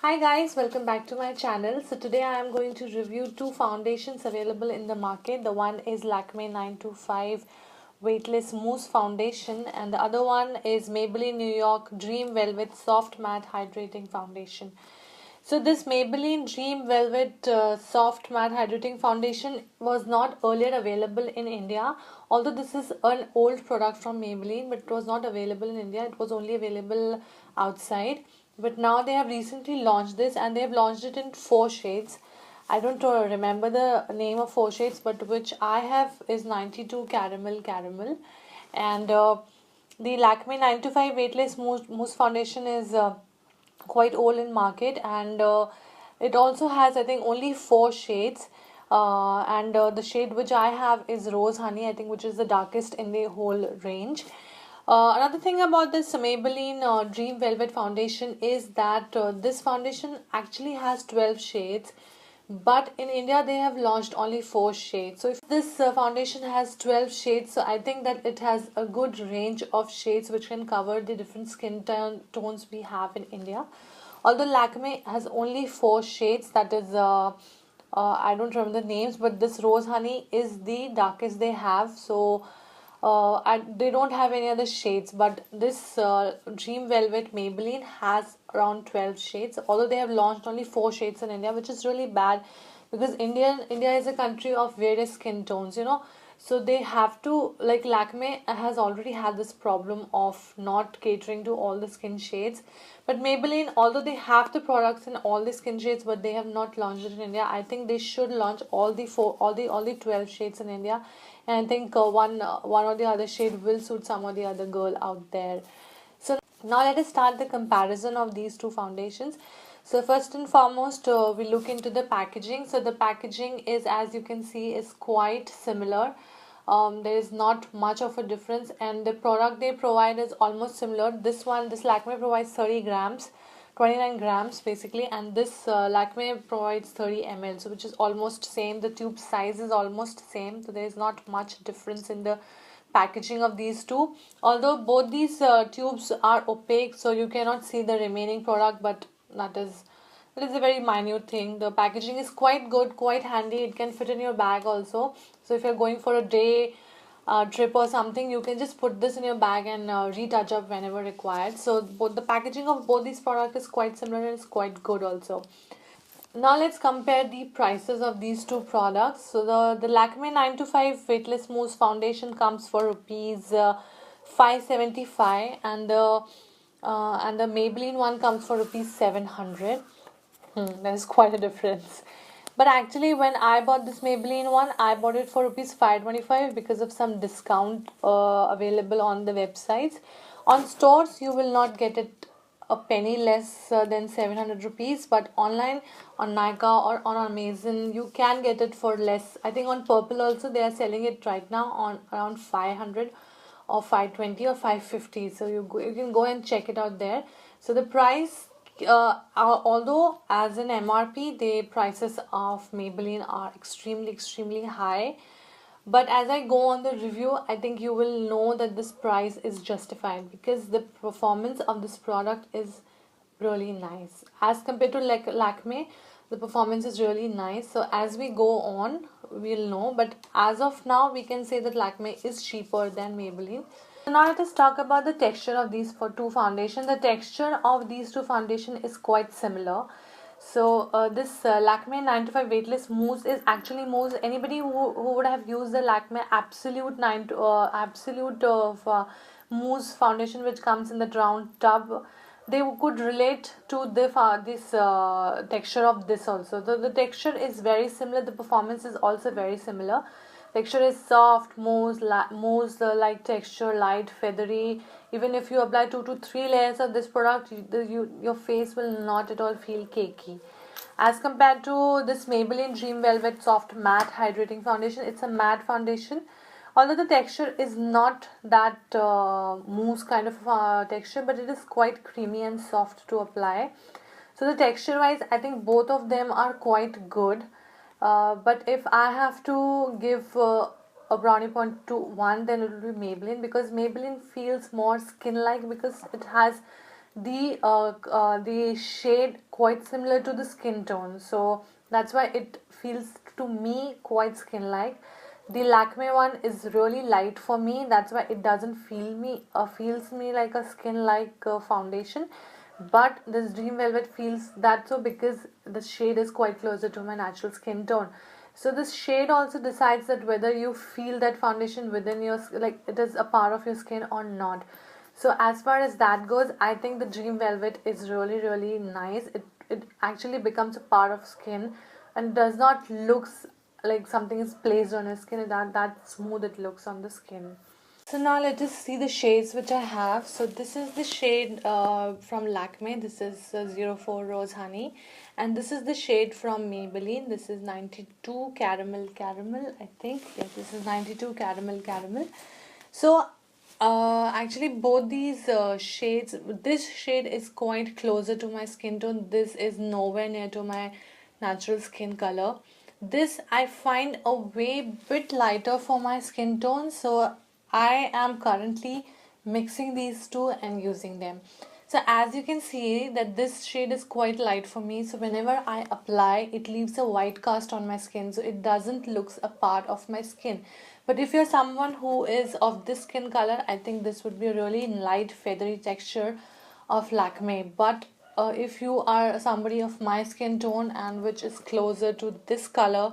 Hi guys, welcome back to my channel. So today I am going to review two foundations available in the market. The one is Lakme 925 Weightless Mousse Foundation and the other one is Maybelline New York Dream Velvet Soft Matte Hydrating Foundation. So this Maybelline Dream Velvet Soft Matte Hydrating Foundation was not earlier available in India. Although this is an old product from Maybelline, but it was not available in India. It was only available outside. But now they have recently launched this and they have launched it in 4 shades. I don't remember the name of 4 shades, but which I have is 92 Caramel. And the Lakme 925 Weightless Mousse Foundation is quite old in market, and it also has, I think, only 4 shades. And the shade which I have is Rose Honey, I think, which is the darkest in the whole range. Another thing about this Maybelline Dream Velvet Foundation is that this foundation actually has 12 shades, but in India they have launched only 4 shades. So if this foundation has 12 shades, so I think that it has a good range of shades which can cover the different tones we have in India. Although Lakme has only 4 shades, that is I don't remember the names, but this Rose Honey is the darkest they have. So and they don't have any other shades, but this Dream Velvet Maybelline has around 12 shades, although they have launched only 4 shades in India, which is really bad because India is a country of various skin tones, so they have to, like, Lakme has already had this problem of not catering to all the skin shades, but Maybelline, although they have the products in all the skin shades, but they have not launched it in India. I think they should launch all the 12 shades in India, and I think one or the other shade will suit some or the other girl out there. So now let us start the comparison of these two foundations. So first and foremost, we look into the packaging. So the packaging is, as you can see, is quite similar. There is not much of a difference, and the product they provide is almost similar. This Lakme provides 30 grams, 29 grams basically, and this Lakme provides 30 ml, so which is almost same. The tube size is almost same, so there is not much difference in the packaging of these two. Although both these tubes are opaque, so you cannot see the remaining product, but that is a very minute thing. The packaging is quite good, quite handy. It can fit in your bag also. So if you're going for a day trip or something, you can just put this in your bag and retouch up whenever required. So both the packaging of both these products is quite similar and it's quite good also. Now let's compare the prices of these two products. So the Lakme 925 Weightless Mousse Foundation comes for rupees 575, and the Maybelline one comes for rupees 700. There's quite a difference. But actually, when I bought this Maybelline one, I bought it for rupees 525 because of some discount available on the websites. On stores, you will not get it a penny less than 700 rupees, but online on Nykaa or on Amazon, you can get it for less. I think on Purple also they are selling it right now on around 500 or 520 or 550. So you can go and check it out there. So the price, although as an MRP the prices of Maybelline are extremely high, but as I go on the review, I think you will know that this price is justified because the performance of this product is really nice. As compared to like Lakme, the performance is really nice. So as we go on, we'll know. But as of now, we can say that Lakme is cheaper than Maybelline. So now let us talk about the texture of these two foundations. The texture of these two foundations is quite similar. So this Lakme 925 Weightless Mousse is actually mousse. Anybody who would have used the Lakme Absolute Mousse foundation, which comes in the round tub, they could relate to this texture of this also. The texture is very similar. The performance is also very similar. Texture is soft, mousse like texture, light, feathery. Even if you apply 2 to 3 layers of this product, your face will not at all feel cakey. As compared to this Maybelline Dream Velvet Soft Matte Hydrating Foundation, it's a matte foundation. Although the texture is not that mousse kind of texture, but it is quite creamy and soft to apply. So the texture wise, I think both of them are quite good. But if I have to give a brownie point to one, then it will be Maybelline, because Maybelline feels more skin-like because it has the shade quite similar to the skin tone, so that's why it feels to me quite skin like. The Lakme one is really light for me, that's why it doesn't feels me like a skin like foundation. But this Dream Velvet feels that so because the shade is quite closer to my natural skin tone. So this shade also decides that whether you feel that foundation within your, like it is a part of your skin or not. So as far as that goes, I think the Dream Velvet is really nice. It actually becomes a part of skin and does not looks like something is placed on your skin. That smooth it looks on the skin. So now let us see the shades which I have. So this is the shade from Lakme. This is 04 Rose Honey. And this is the shade from Maybelline. This is 92 Caramel Caramel, I think. Yes, this is 92 Caramel Caramel. So actually both these shades, this shade is quite closer to my skin tone. This is nowhere near to my natural skin color. This I find a way bit lighter for my skin tone, so I am currently mixing these two and using them. So as you can see that this shade is quite light for me, so whenever I apply it leaves a white cast on my skin, so it doesn't looks a part of my skin. But if you're someone who is of this skin color, I think this would be a really light feathery texture of Lakme. But if you are somebody of my skin tone and which is closer to this color,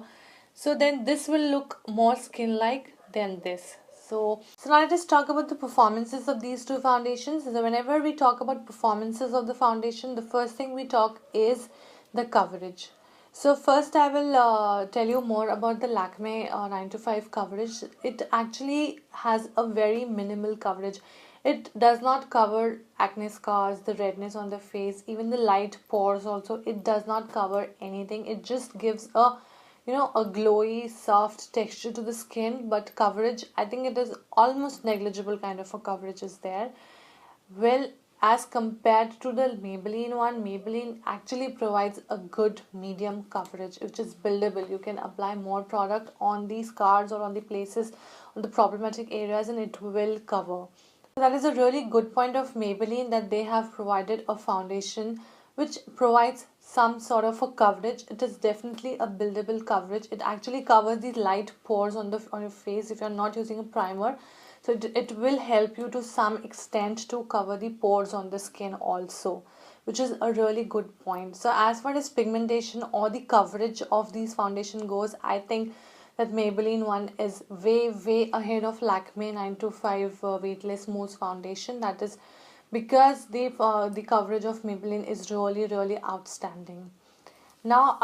so then this will look more skin like than this. So now let us talk about the performances of these two foundations. So whenever we talk about performances of the foundation, the first thing we talk is the coverage. So first I will tell you more about the Lakme 9 to 5 coverage. It actually has a very minimal coverage. It does not cover acne scars, the redness on the face, even the light pores also. It does not cover anything. It just gives a a glowy soft texture to the skin, but coverage, I think it is almost negligible kind of a coverage is there. Well, as compared to the Maybelline one, Maybelline actually provides a good medium coverage which is buildable. You can apply more product on the scars or on the places, on the problematic areas, and it will cover. So that is a really good point of Maybelline, that they have provided a foundation which provides some sort of a coverage. It is definitely a buildable coverage. It actually covers the light pores on your face if you're not using a primer. So it will help you to some extent to cover the pores on the skin also, which is a really good point. So as far as pigmentation or the coverage of these foundation goes, I think that Maybelline one is way ahead of Lakme 9 to 5 Weightless Mousse Foundation. That is because the coverage of Maybelline is really outstanding. Now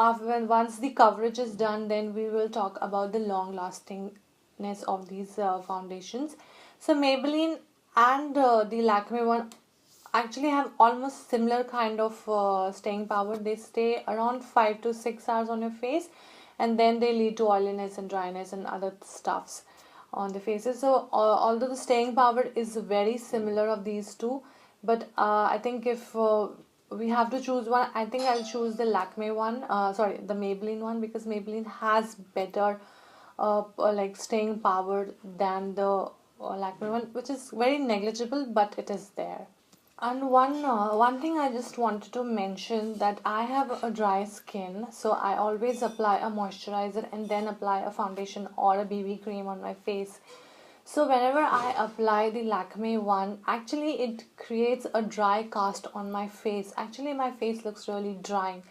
once the coverage is done, then we will talk about the long lastingness of these foundations. So Maybelline and the Lakme one actually have almost similar kind of staying power. They stay around 5 to 6 hours on your face, and then they lead to oiliness and dryness and other stuffs on the faces. So although the staying power is very similar of these two, but I think if we have to choose one, I think I'll choose the Lakme one, the Maybelline one, because Maybelline has better like staying power than the Lakme one, which is very negligible, but it is there. And one thing I just wanted to mention, that I have a dry skin, so I always apply a moisturizer and then apply a foundation or a BB cream on my face. So whenever I apply the Lakme one, actually it creates a dry cast on my face. Actually my face looks really dry.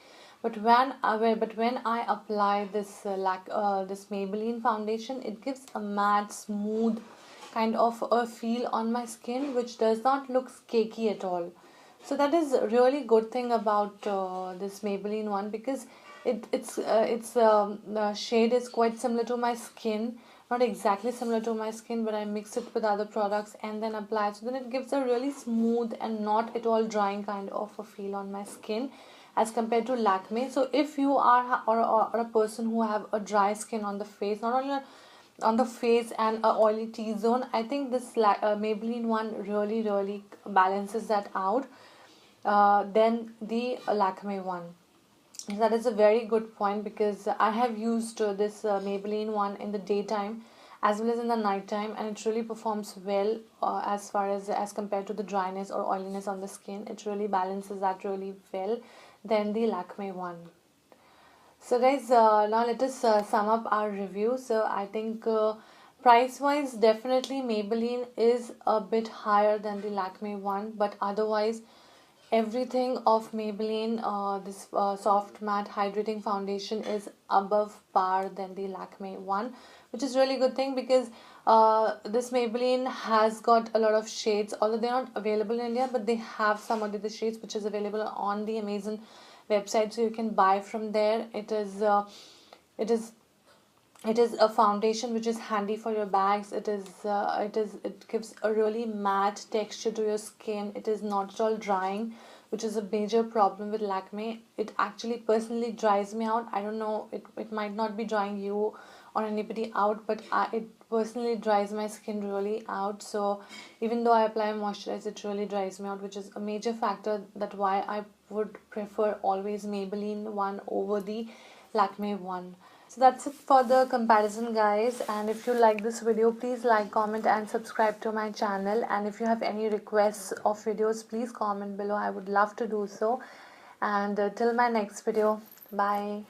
But when I apply this this Maybelline foundation, it gives a matte, smooth kind of a feel on my skin, which does not look cakey at all. So that is a really good thing about this Maybelline one, because the shade is quite similar to my skin, not exactly similar to my skin, but I mix it with other products and then apply. So then it gives a really smooth and not at all drying kind of a feel on my skin as compared to Lakme. So if you are or a person who have a dry skin on the face, not only on the face and a oily T-zone, I think this Maybelline one really balances that out than the Lakme one. That is a very good point, because I have used this Maybelline one in the daytime, as well as in the night time, and it really performs well as compared to the dryness or oiliness on the skin. It really balances that really well than the Lakme one. So guys, now let us sum up our review. So I think price wise, definitely Maybelline is a bit higher than the Lakme one, but otherwise everything of Maybelline, this soft matte hydrating foundation is above par than the Lakme one, which is really good thing, because this Maybelline has got a lot of shades, although they're not available in India, but they have some of the shades which is available on the Amazon website, so you can buy from there. It is it is a foundation which is handy for your bags. It gives a really matte texture to your skin. It is not at all drying, which is a major problem with Lakme. It actually personally dries me out. I don't know, it might not be drying you or anybody out, but it personally dries my skin really out. So even though I apply moisturizer, it really dries me out, which is a major factor that why I would prefer always Maybelline one over the Lakme one. So that's it for the comparison, guys, and if you like this video, please like, comment and subscribe to my channel. And if you have any requests of videos, please comment below. I would love to do so. And till my next video, bye.